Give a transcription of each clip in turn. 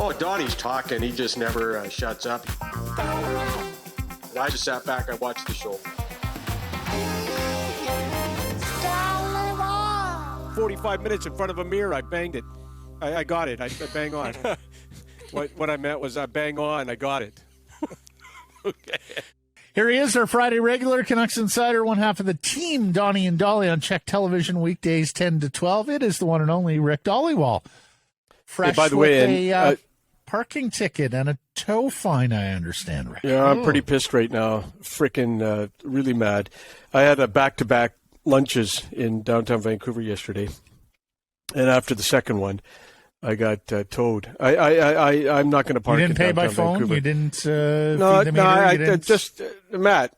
Oh, Donnie's talking. He just never shuts up. And I just sat back. I watched the show. 45 minutes in front of a mirror. I banged it. I got it. I bang on. What I meant was I bang on. I got it. Okay. Here he is, our Friday regular, Canucks Insider, one half of the team, Donnie and Dolly on Czech Television, weekdays 10 to 12. It is the one and only Rick Dhaliwal. Fresh by the way, a parking ticket and a tow fine, I understand, Rick. Yeah, I'm pretty pissed right now. Freaking really mad. I had a back-to-back lunches in downtown Vancouver yesterday. And after the second one, I got towed. I'm not going to park. You didn't in pay by phone. Vancouver. You didn't feed the meter. Just Matt.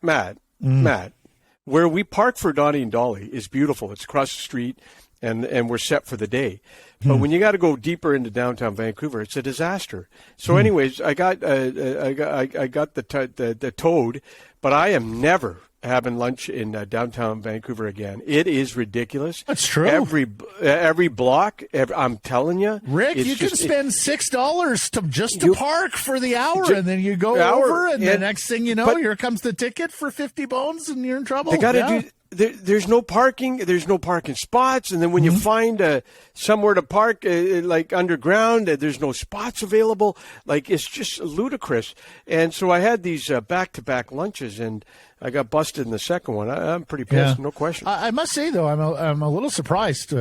Where we park for Donnie and Dolly is beautiful. It's across the street, and we're set for the day. But when you got to go deeper into downtown Vancouver, it's a disaster. So, anyways, I got the towed, but I am never having lunch in downtown Vancouver again. It is ridiculous. That's true. Every block, I'm telling you. Rick, you can spend $6 to park for the hour, and then you go over, and the next thing you know, here comes the ticket for 50 bones, and you're in trouble. They got to do. There's no parking. There's no parking spots, and then when you find somewhere to park, like underground, there's no spots available. Like, it's just ludicrous. And so I had these back-to-back lunches, and I got busted in the second one. I'm pretty pissed, no question. I must say, though, I'm a little surprised,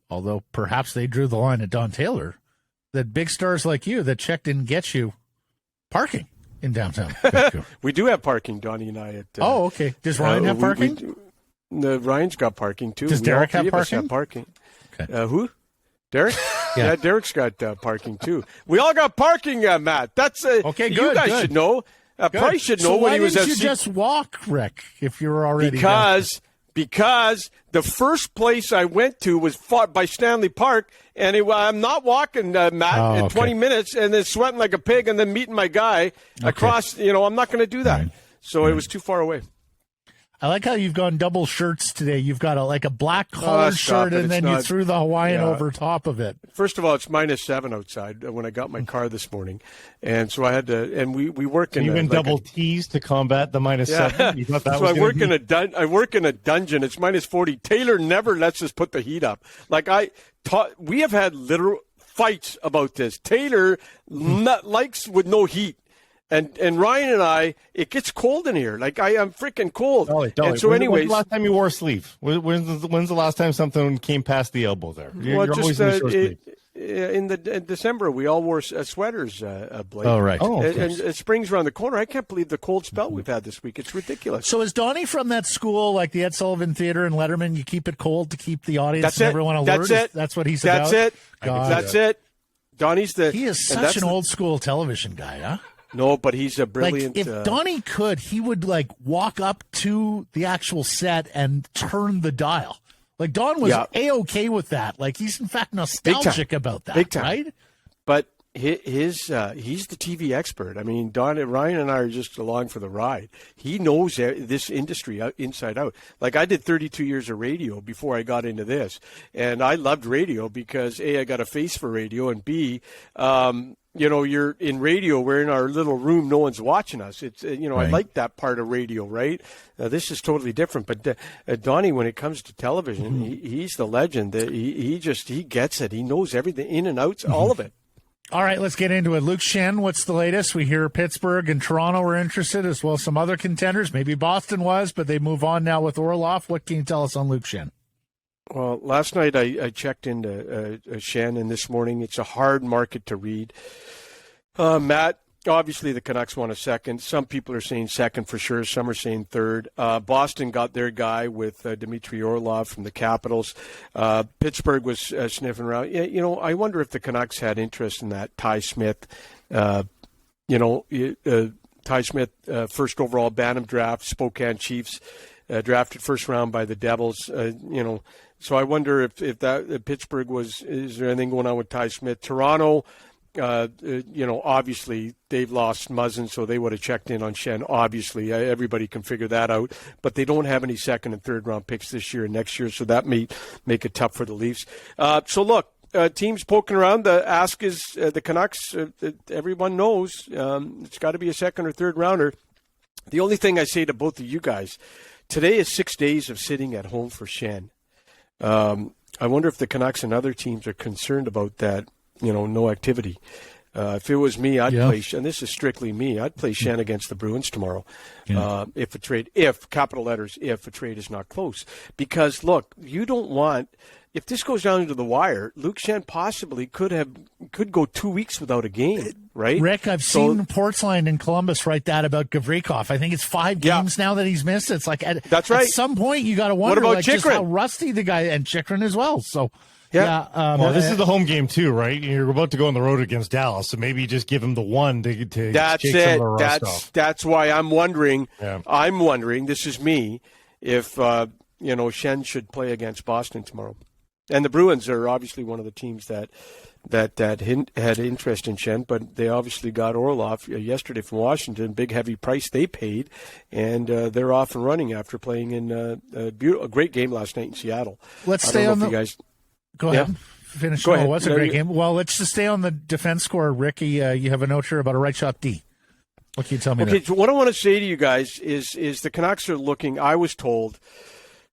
although perhaps they drew the line at Don Taylor, that big stars like you, that Czech didn't get you parking in downtown Vancouver. We do have parking, Donnie and I. Okay. Does Ryan have parking? Ryan's got parking, too. Does Derek have parking? Have parking. Okay. Who? Derek? Yeah, Derek's got parking, too. We all got parking, Matt. That's okay, good. You guys should know. Price should know when he was at... why didn't you just walk, Rick, if you were already... Because the first place I went to was by Stanley Park, and I'm not walking, Matt, in 20 minutes, and then sweating like a pig, and then meeting my guy across. I'm not going to do that. Right. So it was too far away. I like how you've gone double shirts today. You've got a black collared shirt, and then you threw the Hawaiian over top of it. First of all, it's -7 outside when I got my car this morning, and so I had to. And we work in. You went double T's to combat the -7. You thought that so was I work in a dungeon. It's -40. Taylor never lets us put the heat up. We have had literal fights about this. Taylor likes with no heat. And Ryan and I, it gets cold in here. Like, I'm freaking cold. And so anyways. When's the last time you wore a sleeve? When's the last time something came past the elbow there? You're always in short sleeve. In December, we all wore sweaters, Blake. Oh, right. And spring's around the corner. I can't believe the cold spell we've had this week. It's ridiculous. So is Donnie from that school, like the Ed Sullivan Theater and Letterman, you keep it cold to keep the audience and everyone alert? That's what he's about? That's it. Donnie's He is such an old-school television guy, huh? No, but he's a brilliant... Like, if Donnie could, he would, walk up to the actual set and turn the dial. Like, Don was A-okay with that. Like, he's, in fact, nostalgic about that, Big time. Right? But he's the TV expert. I mean, Ryan and I are just along for the ride. He knows this industry inside out. Like, I did 32 years of radio before I got into this. And I loved radio because, A, I got a face for radio, and B... you're in radio. We're in our little room. No one's watching us. It's right. I like that part of radio, right? This is totally different. But Donnie, when it comes to television, he's the legend. He gets it. He knows everything, in and outs, all of it. All right, let's get into it. Luke Schenn, what's the latest? We hear Pittsburgh and Toronto were interested, as well as some other contenders. Maybe Boston was, but they move on now with Orlov. What can you tell us on Luke Schenn? Well, last night I checked into Schenn, and this morning it's a hard market to read. Matt, obviously the Canucks want a second. Some people are saying second for sure. Some are saying third. Boston got their guy with Dmitry Orlov from the Capitals. Pittsburgh was sniffing around. I wonder if the Canucks had interest in that Ty Smith. Ty Smith, first overall Bantam draft, Spokane Chiefs, drafted first round by the Devils. So I wonder if that Pittsburgh is there anything going on with Ty Smith? Toronto, obviously they've lost Muzzin, so they would have checked in on Schenn. Obviously, everybody can figure that out. But they don't have any second and third round picks this year and next year, so that may make it tough for the Leafs. So look, teams poking around. The ask is the Canucks. Everyone knows it's got to be a second or third rounder. The only thing I say to both of you guys, today is 6 days of sitting at home for Schenn. I wonder if the Canucks and other teams are concerned about that, no activity. If it was me, I'd play, and this is strictly me, I'd play Schenn against the Bruins tomorrow. If capital letters, if a trade is not close. Because, look, you don't want, if this goes down to the wire, Luke Schenn possibly could go 2 weeks without a game, right? Rick, I've seen Portsline in Columbus write that about Gavrikov. I think it's 5 games now that he's missed. It's like that's right. At some point you got to wonder just how rusty the guy, and Chychrun as well. So. Well, this is the home game too, right? You're about to go on the road against Dallas, so maybe you just give him the one to that's shake it. Some of the rust off. That's why I'm wondering. I'm wondering. This is me. If Schenn should play against Boston tomorrow, and the Bruins are obviously one of the teams that had interest in Schenn, but they obviously got Orlov yesterday from Washington. Big heavy price they paid, and they're off and running after playing in a great game last night in Seattle. Let's stay on you guys. Go ahead. Finish. Go ahead. It was a great game. Well, let's just stay on the defense score, Ricky. You have a note here about a right shot D. What can you tell me? Okay, so what I want to say to you guys is the Canucks are looking. I was told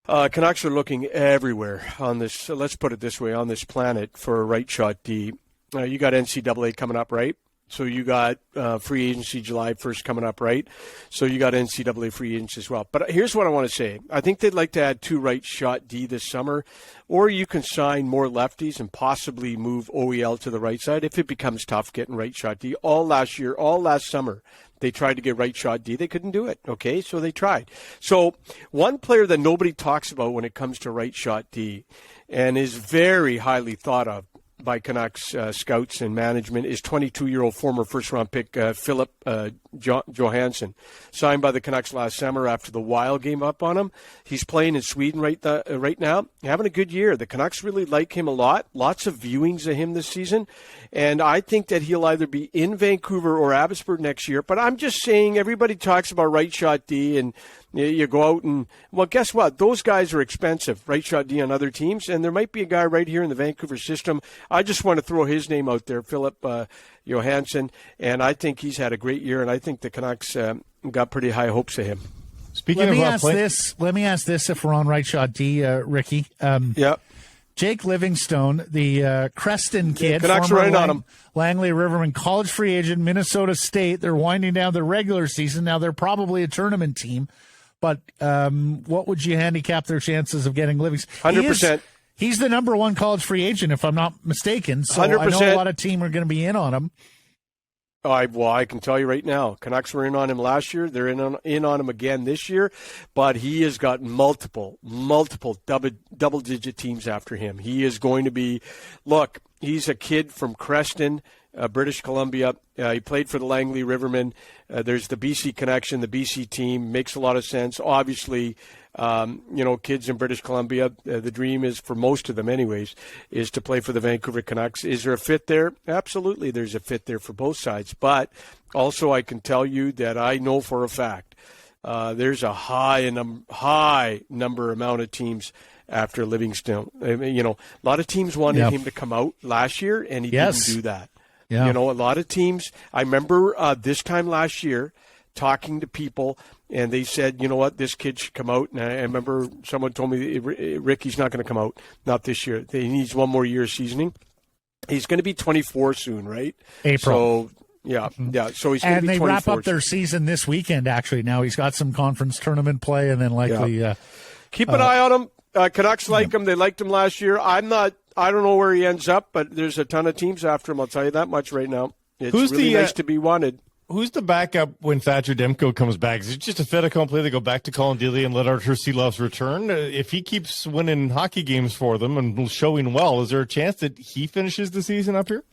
Canucks are looking everywhere on this. Let's put it this way: on this planet for a right shot D. You got NCAA coming up, right? So you got free agency July 1st coming up, right? So you got NCAA free agents as well. But here's what I want to say. I think they'd like to add 2 right shot D this summer, or you can sign more lefties and possibly move OEL to the right side if it becomes tough getting right shot D. All last summer, they tried to get right shot D. They couldn't do it, okay? So they tried. So one player that nobody talks about when it comes to right shot D and is very highly thought of by Canucks scouts and management is 22-year-old former first-round pick Philip Johansson, signed by the Canucks last summer after the Wild game up on him. He's playing in Sweden right now, having a good year. The Canucks really like him a lot. Lots of viewings of him this season, and I think that he'll either be in Vancouver or Abbotsford next year. But I'm just saying, everybody talks about right shot D, and you go out and, well, guess what? Those guys are expensive, right shot D on other teams, and there might be a guy right here in the Vancouver system. I just want to throw his name out there, Philip Johansson, and I think he's had a great year, and I think the Canucks got pretty high hopes of him. Let me ask this if we're on right shot D, Ricky. Jake Livingstone, the Creston kid, Canucks are running on him. Langley Riverman, college free agent, Minnesota State. They're winding down their regular season. Now they're probably a tournament team, but what would you handicap their chances of getting Livingstone? 100%. He's the number 1 college free agent, if I'm not mistaken. So 100%. I know a lot of teams are going to be in on him. I can tell you right now, Canucks were in on him last year. They're in on him again this year, but he has got multiple double-digit teams after him. He is going to be – look, he's a kid from Creston, British Columbia. He played for the Langley Rivermen. There's the BC connection, the BC team. Makes a lot of sense. Obviously, kids in British Columbia, the dream is, for most of them anyways, is to play for the Vancouver Canucks. Is there a fit there? Absolutely, there's a fit there for both sides. But also I can tell you that I know for a fact there's a high amount of teams after Livingstone. A lot of teams wanted him to come out last year, and he didn't do that. Yeah. A lot of teams, I remember this time last year talking to people, and they said, you know what, this kid should come out. And I remember someone told me, Rick, he's not going to come out, not this year. He needs one more year of seasoning. He's going to be 24 soon, right? April. So, yeah. So he's going to be 24. And they wrap up their season this weekend, actually. Now he's got some conference tournament play, and then likely. Keep an eye on him. Canucks like him. They liked him last year. I don't know where he ends up, but there's a ton of teams after him. I'll tell you that much right now. It's really nice to be wanted. Who's the backup when Thatcher Demko comes back? Is it just a fait accompli? They go back to Colin Dealey and let Artur Silovs return? If he keeps winning hockey games for them and showing well, is there a chance that he finishes the season up here?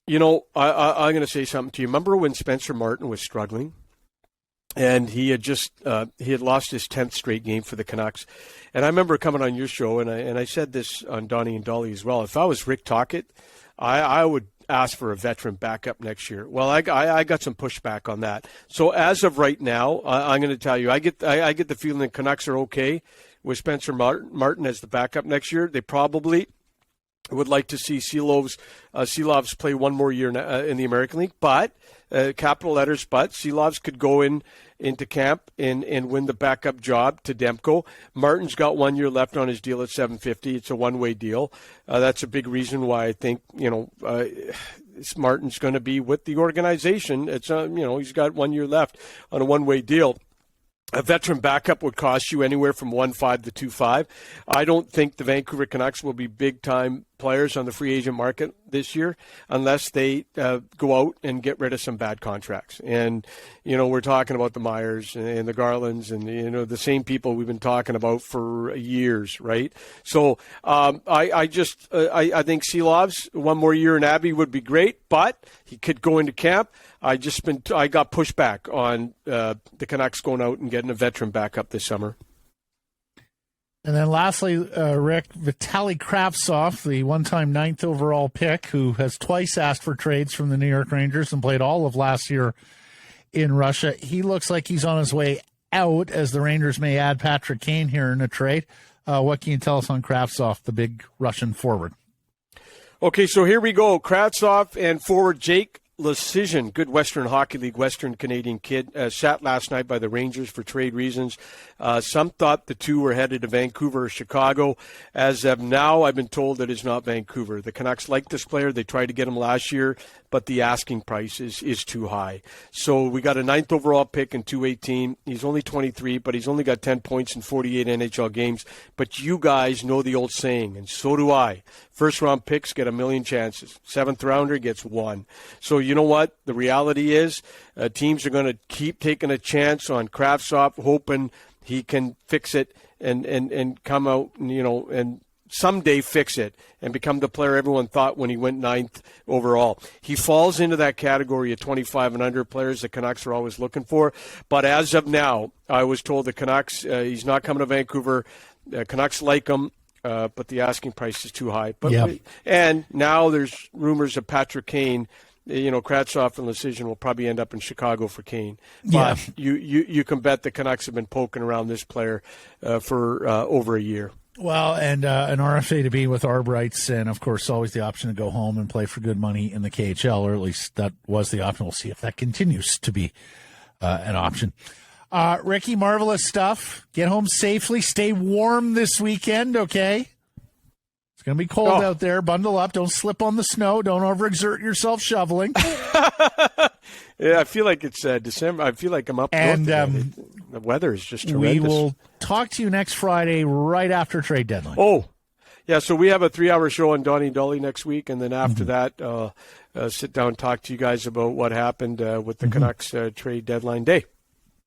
I'm going to say something to you. Remember when Spencer Martin was struggling? And he had lost his 10th straight game for the Canucks. And I remember coming on your show, and I said this on Donnie and Dolly as well. If I was Rick Tocchet, I would ask for a veteran backup next year. Well, I got some pushback on that. So as of right now, I'm going to tell you, I get the feeling the Canucks are okay with Spencer Martin as the backup next year. They probably would like to see Seelovs play one more year in the American League, but capital letters, but Seelovs could go into camp and win the backup job to Demko. Martin's got 1 year left on his deal at $750. It's a one-way deal. That's a big reason why I think Martin's going to be with the organization. It's he's got 1 year left on a one-way deal. A veteran backup would cost you anywhere from 1.5 to 2.5. I don't think the Vancouver Canucks will be big-time players on the free agent market this year unless they go out and get rid of some bad contracts. And, we're talking about the Myers and the Garlands and, the same people we've been talking about for years, right? So I think Seelovs, 1 more year in Abbey would be great, but he could go into camp. I got pushback on the Canucks going out and getting a veteran backup this summer. And then lastly, Rick, Vitaly Kravtsov, the one-time 9th overall pick, who has twice asked for trades from the New York Rangers and played all of last year in Russia. He looks like he's on his way out, as the Rangers may add Patrick Kane here in a trade. What can you tell us on Kravtsov, the big Russian forward? Okay, so here we go. Kravtsov and forward Jake Livingstone, good Western Hockey League, Western Canadian kid, sat last night by the Rangers for trade reasons. Some thought the two were headed to Vancouver or Chicago. As of now, I've been told that it's not Vancouver. The Canucks like this player. They tried to get him last year, but the asking price is too high. So we got a 9th overall pick in 2018. He's only 23, but he's only got 10 points in 48 NHL games. But you guys know the old saying, and so do I. First-round picks get 1 million chances. 7th rounder gets 1. So you know what? The reality is teams are going to keep taking a chance on Kravtsov, hoping he can fix it and come out, and someday fix it and become the player everyone thought when he went 9th overall. He falls into that category of 25 and under players the Canucks are always looking for. But as of now, I was told the Canucks, he's not coming to Vancouver. Canucks like him. But the asking price is too high. But yep. And now there's rumors of Patrick Kane. Kravtsov and Livingstone will probably end up in Chicago for Kane. But you can bet the Canucks have been poking around this player for over a year. Well, and an RFA to be with Arbrights, and of course, always the option to go home and play for good money in the KHL, or at least that was the option. We'll see if that continues to be an option. Ricky, marvelous stuff. Get home safely. Stay warm this weekend, okay? It's going to be cold out there. Bundle up. Don't slip on the snow. Don't overexert yourself shoveling. Yeah, I feel like it's December. I feel like I'm up and north. The weather is just tremendous. We will talk to you next Friday right after trade deadline. Oh, yeah. So we have a 3-hour show on Donnie and Dolly next week, and then after that, sit down and talk to you guys about what happened with the Canucks trade deadline day.